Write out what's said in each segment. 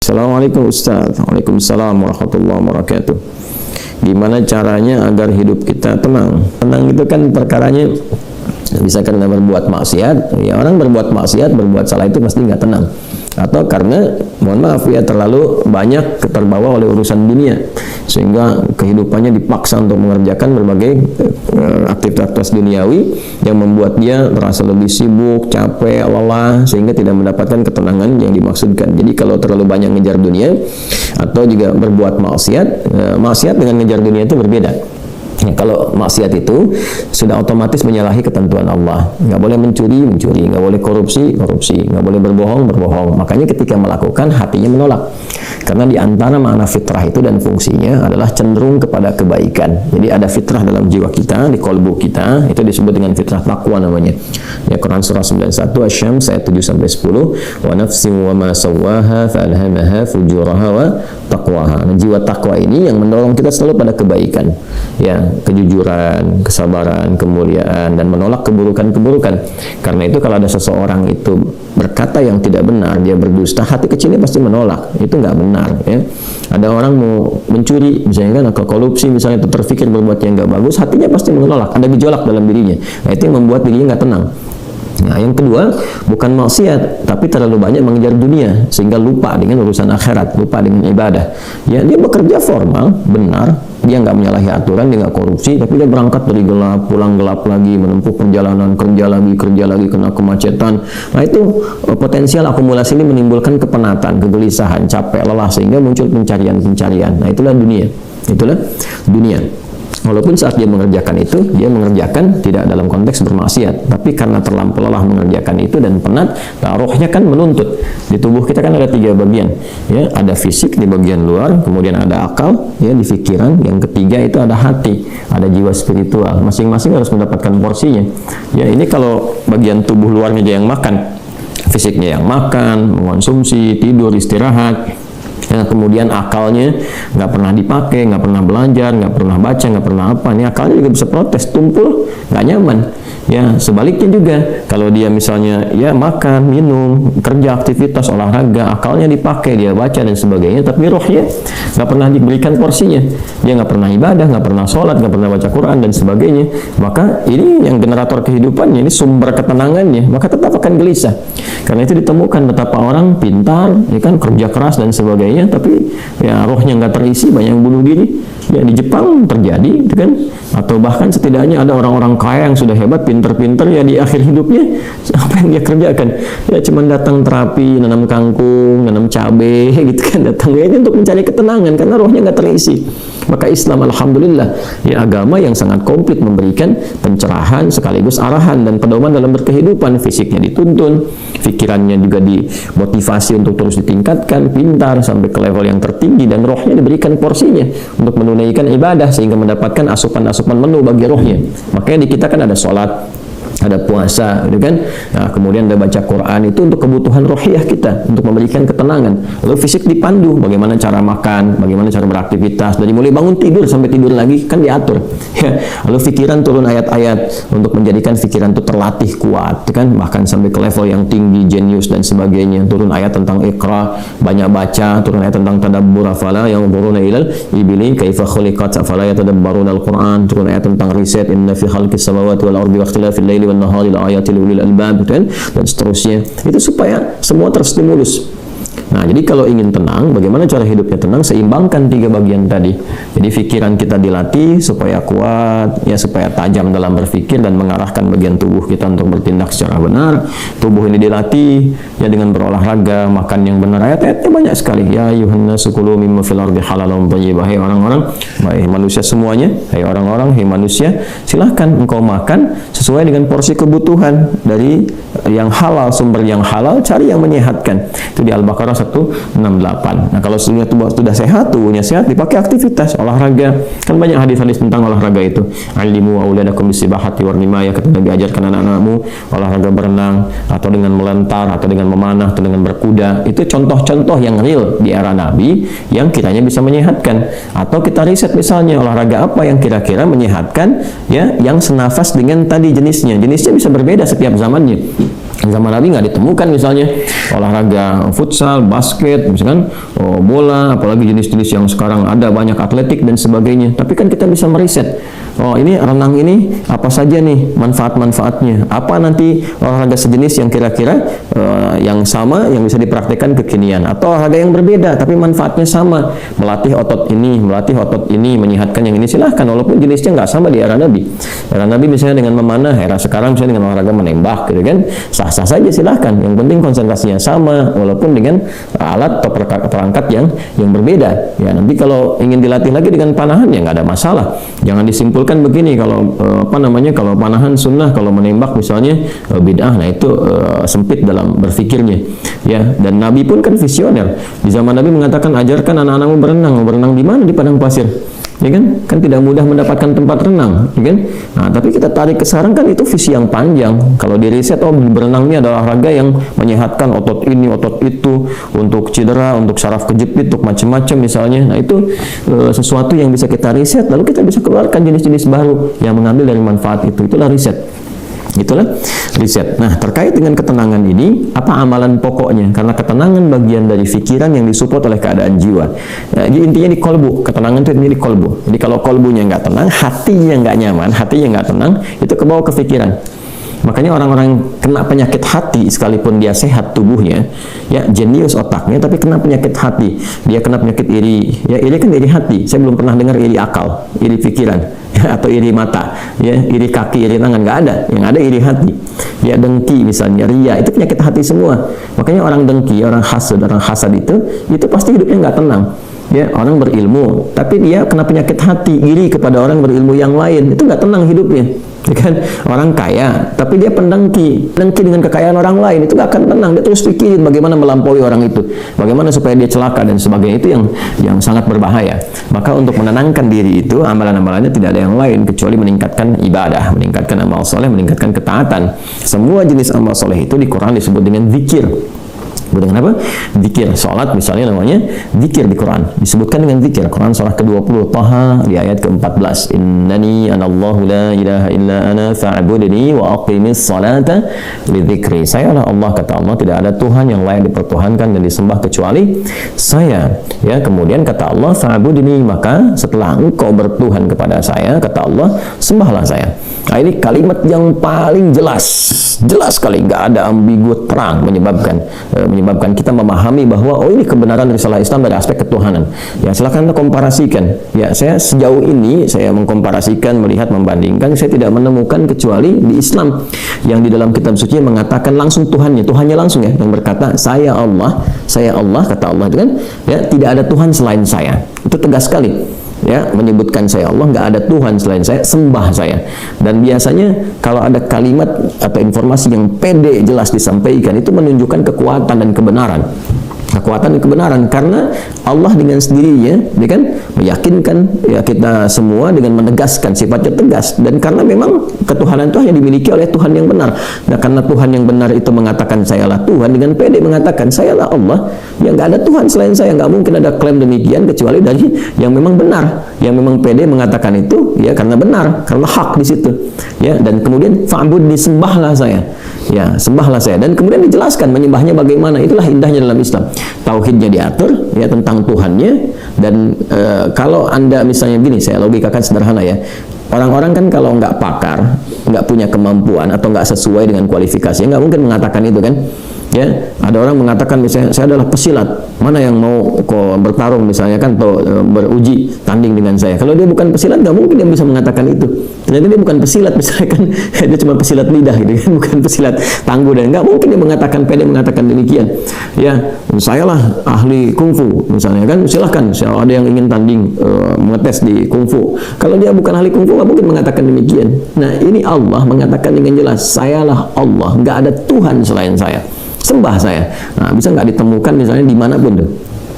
Assalamualaikum Ustaz. Waalaikumsalam warahmatullahi wabarakatuh. Gimana caranya agar hidup kita tenang? Tenang itu kan perkaranya bisa karena berbuat maksiat. Ya, orang berbuat maksiat, berbuat salah itu pasti nggak tenang. Atau karena, mohon maaf ya, terlalu banyak terbawa oleh urusan dunia sehingga kehidupannya dipaksa untuk mengerjakan berbagai aktivitas duniawi yang membuat dia merasa lebih sibuk, capek, lelah, sehingga tidak mendapatkan ketenangan yang dimaksudkan. Jadi kalau terlalu banyak ngejar dunia atau juga berbuat maksiat, maksiat dengan ngejar dunia itu berbeda. Ya, kalau maksiat itu sudah otomatis menyalahi ketentuan Allah. Nggak boleh mencuri, nggak boleh korupsi, nggak boleh berbohong. Makanya ketika melakukan, hatinya menolak. Karena di antara makna fitrah itu dan fungsinya adalah cenderung kepada kebaikan. Jadi ada fitrah dalam jiwa kita, di kolbu kita, itu disebut dengan fitrah takwa namanya. Ya, Quran surah 91 Asy-Syams ayat 7-10, wa nafsin wa ma sawwaha fa'alhamaha fujuraha wa taqwaha. Nah, jiwa takwa ini yang mendorong kita selalu pada kebaikan. Ya, kejujuran, kesabaran, kemuliaan, dan menolak keburukan-keburukan. Karena itu kalau ada seseorang itu berkata yang tidak benar, dia berdusta, hati kecilnya pasti menolak. Itu nggak benar, ya. Ada orang mau mencuri, misalnya kan, atau korupsi, misalnya, itu terpikir berbuat yang nggak bagus, hatinya pasti menolak. Ada gejolak dalam dirinya. Nah, itu yang membuat dirinya nggak tenang. Nah, yang kedua, bukan maksiat, tapi terlalu banyak mengejar dunia sehingga lupa dengan urusan akhirat, lupa dengan ibadah. Ya, dia bekerja formal, benar, dia nggak menyalahi aturan, dia nggak korupsi, tapi dia berangkat dari gelap, pulang gelap lagi, menempuh perjalanan, kerja lagi, kena kemacetan. Nah, itu potensial akumulasi ini menimbulkan kepenatan, kegelisahan, capek, lelah, sehingga muncul pencarian. Nah, itulah dunia. Walaupun saat dia mengerjakan itu, dia mengerjakan tidak dalam konteks bermaksiat, tapi karena terlampau lelah mengerjakan itu dan penat, rohnya kan menuntut. Di tubuh kita kan ada 3 bagian, ya, ada fisik di bagian luar, kemudian ada akal, ya, di pikiran, yang ketiga itu ada hati, ada jiwa spiritual. Masing-masing harus mendapatkan porsinya. Ya, ini kalau bagian tubuh luarnya dia yang makan, fisiknya yang makan, mengonsumsi, tidur, istirahat. Ya, kemudian akalnya nggak pernah dipakai, nggak pernah belajar, nggak pernah baca, nggak pernah apa. Ini akalnya juga bisa protes, tumpul, nggak nyaman. Ya, sebaliknya juga, kalau dia misalnya ya makan, minum, kerja, aktivitas, olahraga, akalnya dipakai, dia baca dan sebagainya, tapi rohnya nggak pernah diberikan porsinya. Dia nggak pernah ibadah, nggak pernah sholat, nggak pernah baca Quran dan sebagainya. Maka ini yang generator kehidupannya, ini sumber ketenangannya, maka tetap akan gelisah. Karena itu ditemukan betapa orang pintar, ya kan, kerja keras dan sebagainya, tapi ya rohnya nggak terisi, banyak yang bunuh diri. Ya, di Jepang terjadi, gitu kan? Atau bahkan setidaknya ada orang-orang kaya yang sudah hebat, pinter-pinter, ya di akhir hidupnya apa yang dia kerjakan? Ya cuma datang terapi, nanam kangkung, nanam cabai, gitu kan, datang ya untuk mencari ketenangan karena rohnya nggak terisi. Maka Islam, alhamdulillah, ya, agama yang sangat komplit, memberikan pencerahan sekaligus arahan dan pedoman dalam berkehidupan. Fisiknya dituntun, pikirannya juga dimotivasi untuk terus ditingkatkan, pintar sampai ke level yang tertinggi, dan rohnya diberikan porsinya untuk menunaikan ibadah sehingga mendapatkan asupan-asupan menu bagi rohnya. Makanya di kita kan ada sholat, ada puasa, gitu kan. Nah, kemudian ada baca Quran, itu untuk kebutuhan rohiyah kita, untuk memberikan ketenangan. Lalu fisik dipandu, bagaimana cara makan, bagaimana cara beraktivitas, dari mulai bangun tidur sampai tidur lagi kan diatur. Ya. Lalu pikiran turun ayat-ayat untuk menjadikan pikiran itu terlatih kuat, gitu kan, bahkan sampai ke level yang tinggi, jenius dan sebagainya. Turun ayat tentang Iqra, banyak baca, turun ayat tentang tadabbur, afala yang buruna ilal ibili kaifa khuliqat afala yatadabbaruna al-Quran, turun ayat tentang riset, inna fi khalqis samawati wal ardi wa ikhtilafil laili wan nahari la ayatil ulil albab, dan seterusnya. Itu supaya semua terstimulus. Nah, jadi kalau ingin tenang, bagaimana cara hidupnya tenang? Seimbangkan 3 bagian tadi. Jadi pikiran kita dilatih supaya kuat, ya, supaya tajam dalam berpikir dan mengarahkan bagian tubuh kita untuk bertindak secara benar. Tubuh ini dilatih ya dengan berolahraga, makan yang benar. Ayat-ayatnya banyak sekali. Ya ayyuhannasu kulu mimma fil ardi halalan thayyibah. Hai orang-orang, hai manusia semuanya, hai orang-orang, hai manusia, silahkan engkau makan sesuai dengan porsi kebutuhan dari yang halal, sumber yang halal, cari yang menyehatkan. Itu di Al-Baqarah 168. Nah, kalau sudah sehat, tubuhnya sehat, dipakai aktivitas olahraga. Kan banyak hadis-hadis tentang olahraga itu. Alimu auladakum bisibahati warnimaya, kata Nabi, ajarkan anak-anakmu olahraga berenang, atau dengan melentar, atau dengan memanah, atau dengan berkuda. Itu contoh-contoh yang real di era Nabi yang kiranya bisa menyehatkan. Atau kita riset misalnya olahraga apa yang kira-kira menyehatkan, ya, yang senafas dengan tadi jenisnya. Jenisnya bisa berbeda setiap zamannya. Zaman Nabi nggak ditemukan misalnya olahraga futsal, basket, misalkan bola, apalagi jenis-jenis yang sekarang ada banyak atletik dan sebagainya. Tapi kan kita bisa meriset, oh ini renang ini apa saja nih manfaat-manfaatnya, apa nanti olahraga sejenis yang kira-kira yang sama yang bisa dipraktekkan kekinian, atau olahraga yang berbeda tapi manfaatnya sama, melatih otot ini, menyehatkan yang ini, silahkan walaupun jenisnya nggak sama di era Nabi. Era Nabi misalnya dengan memanah, era sekarang misalnya dengan olahraga menembak gitu kan, sah-sah saja silahkan, yang penting konsentrasinya sama walaupun dengan alat atau perangkat yang berbeda. Ya nanti kalau ingin dilatih lagi dengan panahan ya nggak ada masalah. Jangan disimpulkan begini, kalau kalau panahan sunnah, kalau menembak misalnya bid'ah, nah itu sempit dalam berfikirnya. Ya, dan Nabi pun kan visioner. Di zaman Nabi mengatakan, ajarkan anak-anakmu berenang di mana? Di padang pasir. Ya kan tidak mudah mendapatkan tempat renang, ya kan? Nah, tapi kita tarik ke sekarang kan itu visi yang panjang. Kalau di riset, berenang ini adalah olahraga yang menyehatkan otot ini, otot itu, untuk cedera, untuk saraf kejepit, untuk macam-macam misalnya. Nah, itu sesuatu yang bisa kita riset, lalu kita bisa keluarkan jenis-jenis baru yang mengambil dari manfaat itu. Itulah riset. Nah, terkait dengan ketenangan ini, apa amalan pokoknya? Karena ketenangan bagian dari pikiran yang disupport oleh keadaan jiwa. Jadi intinya di kolbu, ketenangan itu intinya di kolbu. Jadi kalau kolbunya nggak tenang, hatinya nggak nyaman, hatinya nggak tenang, itu kebawa ke pikiran. Makanya orang-orang kena penyakit hati sekalipun dia sehat tubuhnya, ya jenius otaknya, tapi kena penyakit hati. Dia kena penyakit iri. Ya iri kan iri hati. Saya belum pernah dengar iri akal, iri pikiran, ya, atau iri mata, ya iri kaki, iri tangan, nggak ada. Yang ada iri hati. Ya dengki misalnya, ria, itu penyakit hati semua. Makanya orang dengki, orang hasad itu pasti hidupnya nggak tenang. Ya, orang berilmu, tapi dia kena penyakit hati, iri kepada orang berilmu yang lain, itu nggak tenang hidupnya. Ya kan? Orang kaya, tapi dia dengki dengan kekayaan orang lain, itu gak akan tenang. Dia terus pikirin bagaimana melampaui orang itu, bagaimana supaya dia celaka dan sebagainya. Itu yang sangat berbahaya. Maka untuk menenangkan diri itu, amalan-amalannya tidak ada yang lain kecuali meningkatkan ibadah, meningkatkan amal soleh, meningkatkan ketaatan. Semua jenis amal soleh itu di Quran disebut dengan zikir. Dengan apa? Zikir. Salat misalnya namanya zikir di Quran. Disebutkan dengan zikir. Quran surah ke-20 Taha di ayat ke-14. Innani anallahu la ilaha illa ana fa'budni wa aqimis salata li dzikri. Saya adalah Allah, kata Allah, tidak ada Tuhan yang layak dipertuhankan dan disembah kecuali saya. Ya, kemudian kata Allah fa'budni, maka setelah engkau bertuhan kepada saya, kata Allah, sembahlah saya. Nah, ini kalimat yang paling jelas sekali, nggak ada ambigu, terang, menyebabkan kita memahami bahwa ini kebenaran risalah Islam dari aspek ketuhanan. Ya, silakan Anda komparasikan. Ya, saya sejauh ini saya mengkomparasikan, melihat, membandingkan, saya tidak menemukan kecuali di Islam yang di dalam kitab suci mengatakan langsung Tuhannya langsung, ya, yang berkata saya Allah, kata Allah itu kan, ya, tidak ada Tuhan selain saya. Itu tegas sekali. Ya, menyebutkan saya Allah, nggak ada Tuhan selain saya, sembah saya. Dan biasanya kalau ada kalimat atau informasi yang pede jelas disampaikan, itu menunjukkan kekuatan dan kebenaran. Karena Allah dengan sendirinya, dia kan meyakinkan ya kita semua dengan menegaskan sifatnya tegas, dan karena memang ketuhanan itu hanya dimiliki oleh Tuhan yang benar. Nah, karena Tuhan yang benar itu mengatakan sayalah Tuhan, dengan pede mengatakan sayalah Allah, ya nggak ada Tuhan selain saya. Nggak mungkin ada klaim demikian kecuali dari yang memang benar, yang memang pede mengatakan itu, ya karena benar, karena hak di situ. Ya, dan kemudian fa'bud, disembahlah saya. Ya, sembahlah saya. Dan kemudian dijelaskan menyembahnya bagaimana. Itulah indahnya dalam Islam. Tauhidnya diatur, ya, tentang Tuhannya. Dan kalau Anda misalnya gini, saya logikakan sederhana ya. Orang-orang kan kalau nggak pakar, nggak punya kemampuan atau nggak sesuai dengan kualifikasi, nggak mungkin mengatakan itu kan. Ya, ada orang mengatakan misalnya saya adalah pesilat, mana yang mau bertarung misalnya kan, atau beruji tanding dengan saya. Kalau dia bukan pesilat, nggak mungkin dia bisa mengatakan itu. Ternyata dia bukan pesilat misalnya kan, dia cuma pesilat lidah gitu kan, bukan pesilat tangguh, dan nggak mungkin dia mengatakan demikian. Ya, saya lah ahli kungfu misalnya kan, silahkan ada yang ingin tanding mengetes di kungfu. Kalau dia bukan ahli kungfu, nggak mungkin mengatakan demikian. Nah, ini Allah mengatakan dengan jelas, sayalah Allah, nggak ada Tuhan selain saya. Sembah saya. Nah, bisa nggak ditemukan misalnya dimanapun tuh,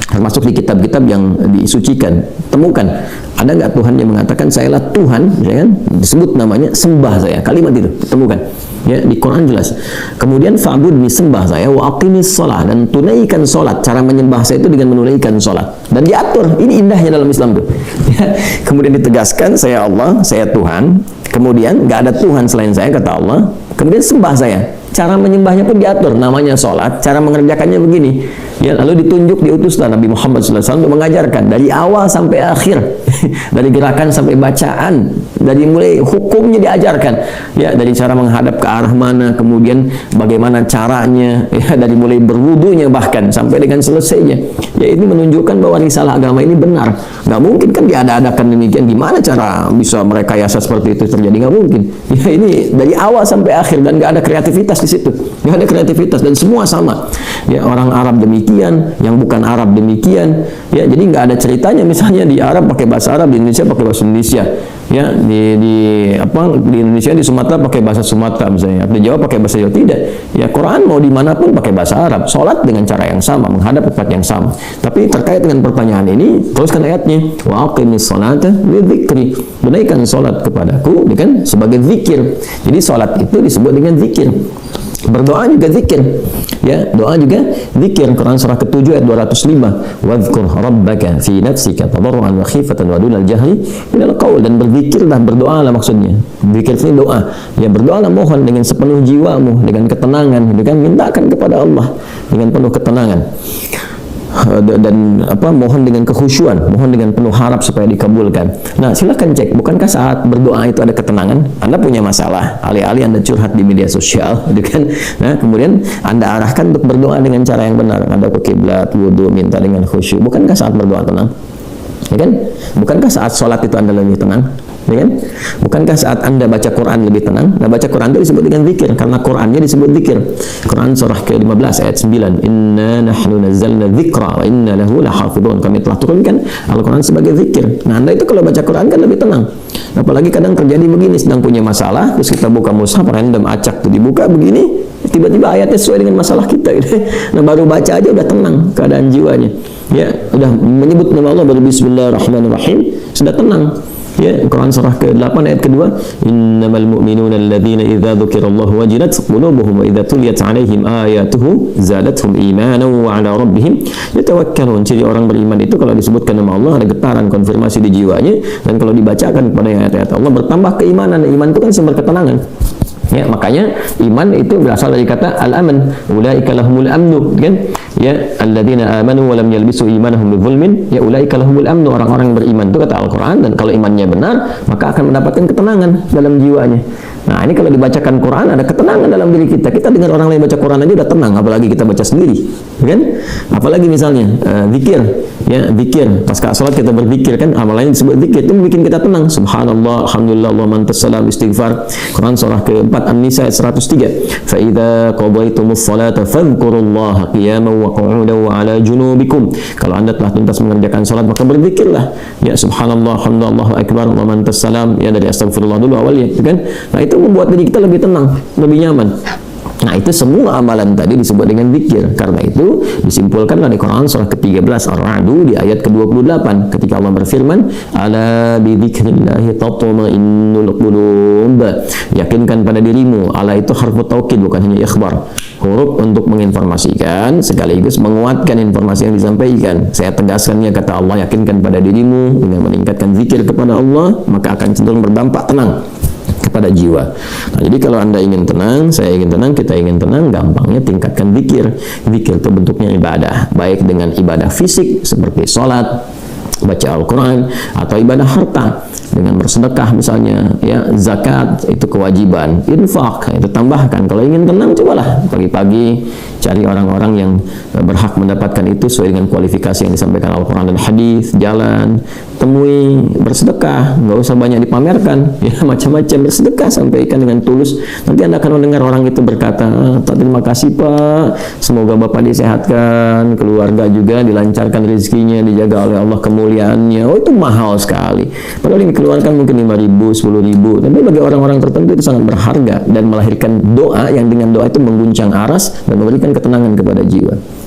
termasuk di kitab-kitab yang disucikan, temukan ada nggak Tuhan yang mengatakan sayalah Tuhan, ya kan? Disebut namanya sembah saya, kalimat itu ditemukan, ya, di Quran jelas. Kemudian fa'bud, disembah saya, wa aqimis shalah, dan tunaikan salat. Cara menyembah saya itu dengan menunaikan salat, dan diatur. Ini indahnya dalam Islam tuh. Ya. Kemudian ditegaskan saya Allah, saya Tuhan. Kemudian nggak ada Tuhan selain saya, kata Allah. kemudian sembah saya. Cara menyembahnya pun diatur, namanya sholat, cara mengerjakannya begini. Ya, lalu ditunjuk, diutuslah Nabi Muhammad SAW untuk mengajarkan dari awal sampai akhir, dari gerakan sampai bacaan, dari mulai hukumnya diajarkan, ya, dari cara menghadap ke arah mana, kemudian bagaimana caranya, ya, dari mulai berwudunya bahkan sampai dengan selesainya. Ya, ini menunjukkan bahwa risalah agama ini benar. Nggak mungkin kan diada-adakan demikian. Gimana cara bisa merekayasa seperti itu terjadi? Nggak mungkin. Ya, ini dari awal sampai akhir dan nggak ada kreativitas di situ. Nggak ada kreativitas dan semua sama. Ya, orang Arab demikian, yang bukan Arab demikian. Ya, jadi nggak ada ceritanya misalnya di Arab pakai bahasa Arab, di Indonesia pakai bahasa Indonesia. Ya, di Indonesia, di Sumatera pakai bahasa Sumatera misalnya, di Jawa pakai bahasa Jawa. Tidak. Ya, Quran mau dimanapun pakai bahasa Arab, sholat dengan cara yang sama, menghadap tempat yang sama. Tapi terkait dengan pertanyaan ini, teruskan ayatnya, wa aqimis sholata lidzikri, tunaikan sholat kepadaku, kan, sebagai zikir. Jadi sholat itu disebut dengan zikir. Berdoa juga zikir, ya, doa juga zikir. Quran surah ke-7 ayat 205, wadhkur rabbaka fi nafsika tadarruan wa khifatan wa dunal jahri minal qaul, dan berzikirlah, berdoalah maksudnya. Zikir ini doa. Ya, berdoalah, mohon dengan sepenuh jiwamu, dengan ketenangan, dengan mintakan kepada Allah dengan penuh ketenangan. Dan mohon dengan kekhusyuan, mohon dengan penuh harap supaya dikabulkan. Nah, silakan cek, bukankah saat berdoa itu ada ketenangan? Anda punya masalah, alih-alih Anda curhat di media sosial, gitu kan? Nah, kemudian Anda arahkan untuk berdoa dengan cara yang benar, Anda ke kiblat, wudu, minta dengan khusyuk. Bukankah saat berdoa tenang? Ya kan? Bukankah saat sholat itu Anda lebih tenang? Ya kan? Bukankah saat Anda baca Quran lebih tenang? Nah, baca Quran itu disebut dengan zikir karena Qurannya disebut zikir. Quran surah ke-15 ayat 9, inna nahnu nazzalna dzikra wa inna lahu lahafidun. Kami telah turunkan Al-Quran sebagai zikir. Nah, Anda itu kalau baca Quran kan lebih tenang. Apalagi kadang terjadi begini, sedang punya masalah, terus kita buka mushaf random, acak tuh dibuka begini, tiba-tiba ayatnya sesuai dengan masalah kita gitu. Nah, baru baca aja udah tenang keadaan jiwanya. Ya, udah menyebut nama Allah, baru bismillahirrahmanirrahim, sudah tenang. Ya, Quran surah ke-8 ayat kedua, innamal mu'minuna alladzina idza dzukirallahu wajilat qulubuhum wa idza tuliyat 'alaihim ayatuhu zadatuhum imanan wa 'ala rabbihim yatawakkalun. Jadi orang beriman itu kalau disebutkan nama Allah ada getaran konfirmasi di jiwanya, dan kalau dibacakan kepada ayat-ayat Allah bertambah keimanan. Iman itu kan sumber ketenangan. Ya, makanya iman itu berasal dari kata al-aman, ulaika lahumul amnu, kan? Ya, alladzina amanu wa lam yalbisu imanahum bidzulmin, ya ulaika lahumul amnu, orang-orang yang beriman itu kata Al-Qur'an, dan kalau imannya benar maka akan mendapatkan ketenangan dalam jiwanya. Nah, ini kalau dibacakan Quran ada ketenangan dalam diri kita. Kita dengar orang lain baca Quran aja udah tenang, apalagi kita baca sendiri, kan? Apalagi misalnya zikir, ya, zikir. Pasca salat kita berzikir, kan? Amalannya disebut zikir, itu bikin kita tenang. Subhanallah, alhamdulillah, Allahumma antas salam, istighfar. Quran surah ke-4 An-Nisa ayat 103. Fa idza qadaytumus salata fadhkurullaha qiyaman wa qu'udan wa 'ala junubikum. Kalau Anda telah tuntas mengerjakan salat maka berzikirlah. Ya, subhanallah, alhamdulillah, Allahu akbar, Allahumma antas salam. Ya, dari astagfirullah dulu awalnya, kan? Nah, itu membuat diri kita lebih tenang, lebih nyaman. Nah, itu semua amalan tadi disebut dengan zikir. Karena itu disimpulkan dari Quran surah ke-13 Ar-Ra'd di ayat ke-28 ketika Allah berfirman, ala bi dzikrillahi tatma'innul qulub. Yakinkan pada dirimu. Ala itu harfu taukid, bukan hanya ikhbar. Huruf untuk menginformasikan sekaligus menguatkan informasi yang disampaikan. Saya tegaskannya, kata Allah, yakinkan pada dirimu dengan meningkatkan zikir kepada Allah, maka akan cenderung berdampak tenang kepada jiwa. Nah, jadi kalau Anda ingin tenang, saya ingin tenang, kita ingin tenang, gampangnya tingkatkan zikir. Zikir itu bentuknya ibadah, baik dengan ibadah fisik seperti sholat, baca Al-Quran, atau ibadah harta dengan bersedekah misalnya, ya, zakat itu kewajiban, infak itu tambahkan. Kalau ingin tenang, cobalah pagi-pagi cari orang-orang yang berhak mendapatkan itu sesuai dengan kualifikasi yang disampaikan Al-Quran dan hadis, jalan, temui, bersedekah, nggak usah banyak dipamerkan, ya, macam-macam bersedekah, sampaikan dengan tulus. Nanti Anda akan mendengar orang itu berkata, terima kasih Pak, semoga Bapak disehatkan, keluarga juga dilancarkan rezekinya, dijaga oleh Allah kemuliaannya. Oh, itu mahal sekali. Padahal yang dikeluarkan mungkin 5.000, 10.000, tapi bagi orang-orang tertentu itu sangat berharga dan melahirkan doa yang dengan doa itu mengguncang aras dan memberikan ketenangan kepada jiwa.